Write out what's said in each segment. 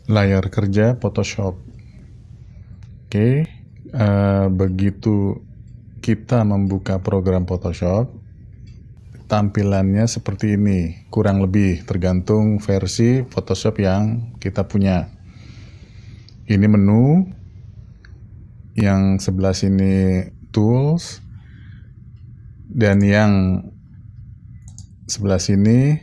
layar kerja Photoshop. Oke, begitu kita membuka program Photoshop, tampilannya seperti ini, kurang lebih tergantung versi Photoshop yang kita punya. Ini menu, yang sebelah sini tools, dan yang sebelah sini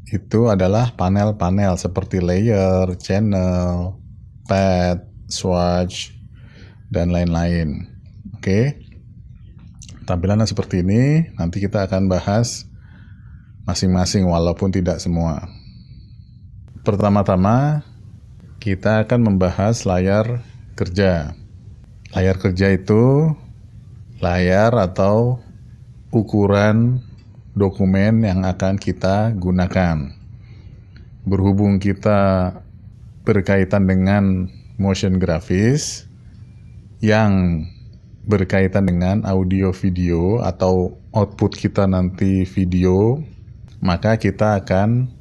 itu adalah panel-panel seperti layer, channel, path, swatch, dan lain-lain. Oke, tampilannya seperti ini. Nanti kita akan bahas masing-masing walaupun tidak semua. Pertama-tama kita akan membahas layar kerja. Layar kerja itu layar atau ukuran dokumen yang akan kita gunakan. Berhubung kita berkaitan dengan motion grafis yang berkaitan dengan audio video atau output kita nanti video, maka kita akan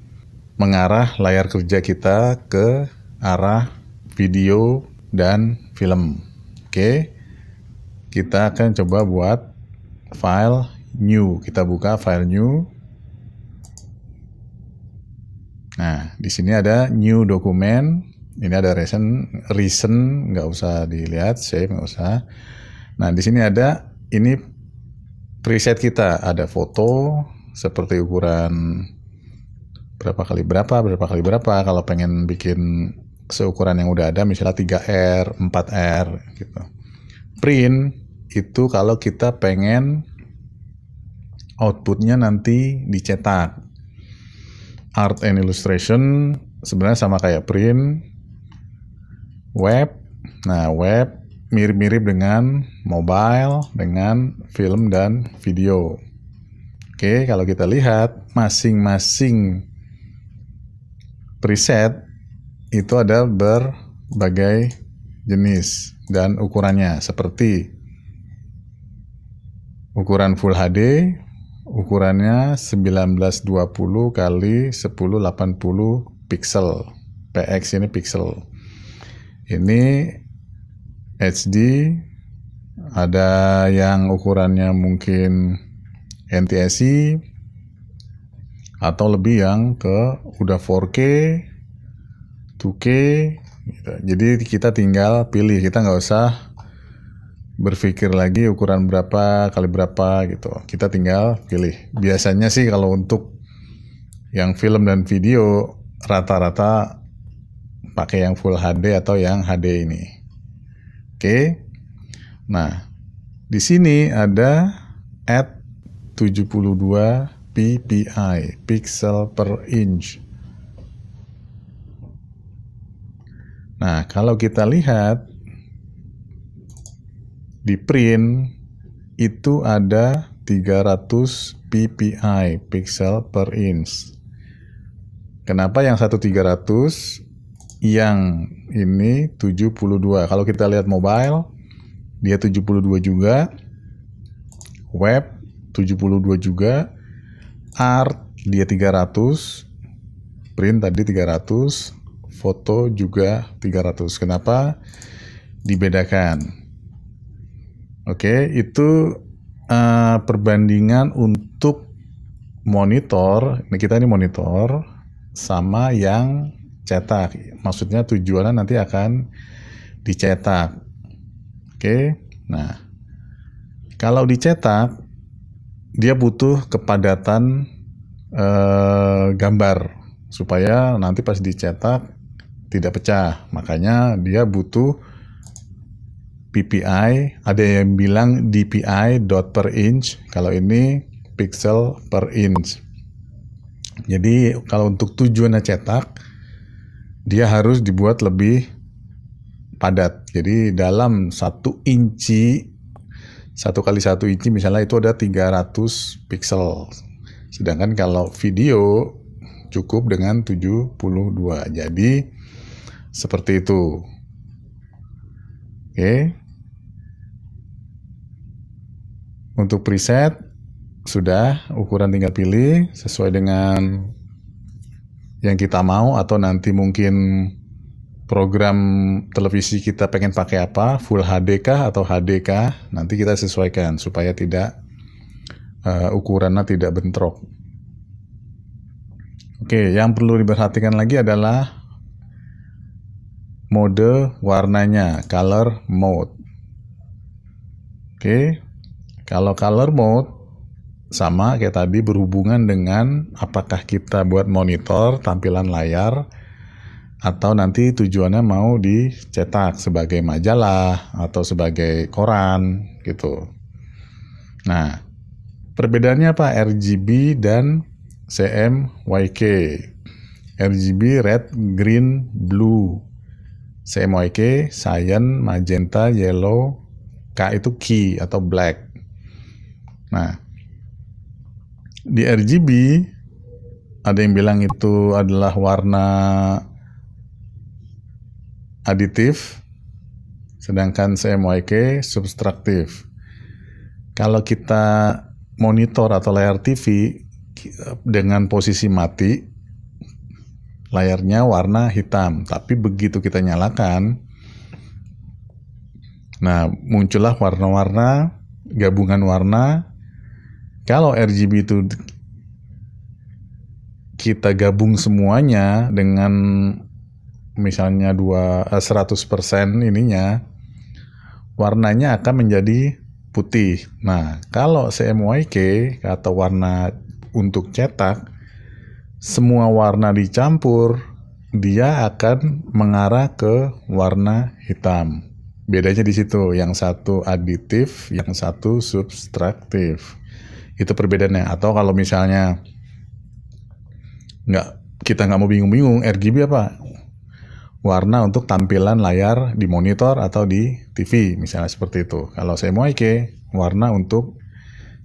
mengarah layar kerja kita ke arah video dan film. Oke, kita akan coba buat file new. Kita buka file new. Nah, di sini ada new dokumen. Ini ada recent nggak usah dilihat, save nggak usah. Nah, di sini ada ini preset kita, ada foto seperti ukuran berapa kali berapa. Kalau pengen bikin seukuran yang udah ada, misalnya 3R, 4R gitu. Print itu kalau kita pengen outputnya nanti dicetak. Art and illustration sebenarnya sama kayak print. Web, nah web mirip-mirip dengan mobile, dengan film dan video. Oke, kalau kita lihat masing-masing preset itu ada berbagai jenis dan ukurannya, seperti ukuran Full HD, ukurannya 1920 kali 1080 pixel. PX ini pixel. Ini HD, ada yang ukurannya mungkin NTSC, atau lebih yang ke udah 4K, 2K, gitu. Jadi kita tinggal pilih, kita nggak usah berpikir lagi ukuran berapa kali berapa gitu. Kita tinggal pilih. Biasanya sih kalau untuk yang film dan video rata-rata pakai yang Full HD atau yang HD ini. Oke. Nah, di sini ada add 72 ppi, pixel per inch. Nah, kalau kita lihat di print itu ada 300 ppi, pixel per inch. Kenapa yang satu 300? Yang ini 72. Kalau kita lihat mobile, dia 72 juga. Web 72 juga. Art dia 300. Print tadi 300. Foto juga 300. Kenapa dibedakan? Oke, itu perbandingan untuk monitor. Ini kita ini monitor sama yang cetak, maksudnya tujuannya nanti akan dicetak. Oke, nah kalau dicetak dia butuh kepadatan gambar supaya nanti pas dicetak tidak pecah, makanya dia butuh ppi. Ada yang bilang dpi dot per inch, kalau ini pixel per inch. Jadi kalau untuk tujuannya cetak, dia harus dibuat lebih padat. Jadi dalam 1 inci, 1 kali 1 inci misalnya itu ada 300 pixel. Sedangkan kalau video cukup dengan 72. Jadi seperti itu. Oke. Untuk preset sudah, ukuran tinggal pilih sesuai dengan yang kita mau, atau nanti mungkin program televisi kita pengen pakai apa, Full HD kah atau HD kah, nanti kita sesuaikan supaya tidak ukurannya tidak bentrok. Oke, yang perlu diperhatikan lagi adalah mode warnanya, color mode. Oke, kalau color mode sama kayak tadi, berhubungan dengan apakah kita buat monitor tampilan layar atau nanti tujuannya mau dicetak sebagai majalah atau sebagai koran gitu. Nah, perbedaannya apa? RGB dan CMYK. RGB red, green, blue. CMYK cyan, magenta, yellow. K itu key atau black. Nah, di RGB ada yang bilang itu adalah warna aditif, sedangkan CMYK subtraktif. Kalau kita monitor atau layar TV dengan posisi mati, layarnya warna hitam, tapi begitu kita nyalakan, nah muncullah warna-warna, gabungan warna. Kalau RGB itu kita gabung semuanya dengan misalnya 100% ininya, warnanya akan menjadi putih. Nah, kalau CMYK atau warna untuk cetak, semua warna dicampur, dia akan mengarah ke warna hitam. Bedanya di situ, yang satu aditif, yang satu subtraktif. Itu perbedaannya. Atau kalau misalnya kita nggak mau bingung-bingung, RGB apa? Warna untuk tampilan layar di monitor atau di TV, misalnya seperti itu. Kalau CMYK, warna untuk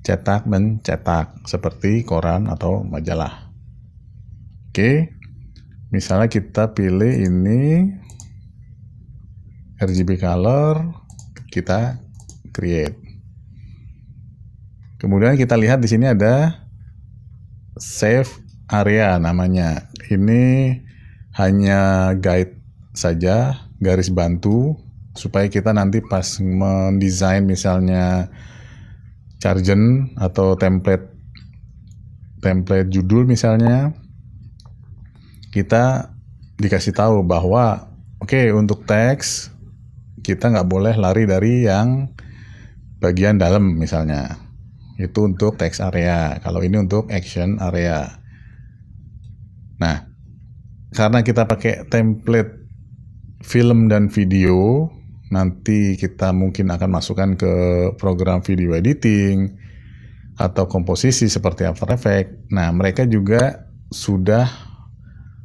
cetak mencetak, seperti koran atau majalah. Oke, misalnya kita pilih ini RGB color, kita create. Kemudian kita lihat di sini ada save area namanya. Ini hanya guide saja, garis bantu, supaya kita nanti pas mendesain misalnya Chargen atau template judul misalnya, kita dikasih tahu bahwa oke, untuk teks kita nggak boleh lari dari yang bagian dalam misalnya, itu untuk text area, kalau ini untuk action area. Nah, karena kita pakai template film dan video, nanti kita mungkin akan masukkan ke program video editing atau komposisi seperti After Effects. Nah, mereka juga sudah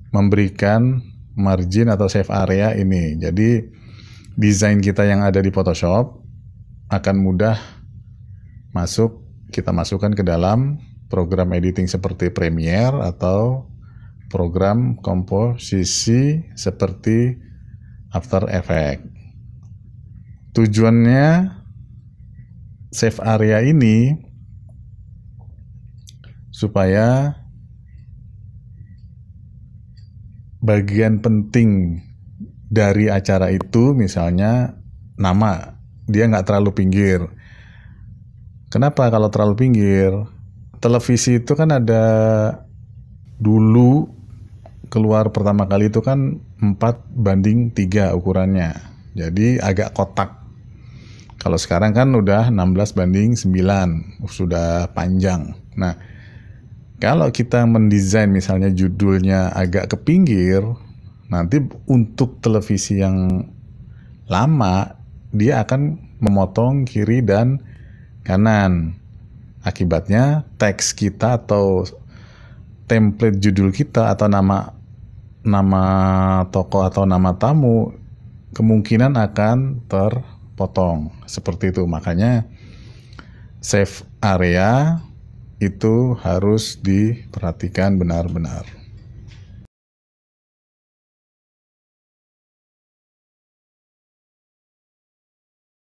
memberikan margin atau save area ini. Jadi desain kita yang ada di Photoshop akan mudah kita masukkan ke dalam program editing seperti Premiere atau program komposisi seperti After Effects. Tujuannya save area ini supaya bagian penting dari acara itu, misalnya nama, dia nggak terlalu pinggir. Kenapa kalau terlalu pinggir? Televisi itu kan ada, dulu keluar pertama kali itu kan 4:3 ukurannya. Jadi agak kotak. Kalau sekarang kan udah 16:9, sudah panjang. Nah, kalau kita mendesain misalnya judulnya agak ke pinggir, nanti untuk televisi yang lama, dia akan memotong kiri dan kanan. Akibatnya teks kita atau template judul kita atau nama toko atau nama tamu kemungkinan akan terpotong. Seperti itu. Makanya save area itu harus diperhatikan benar-benar.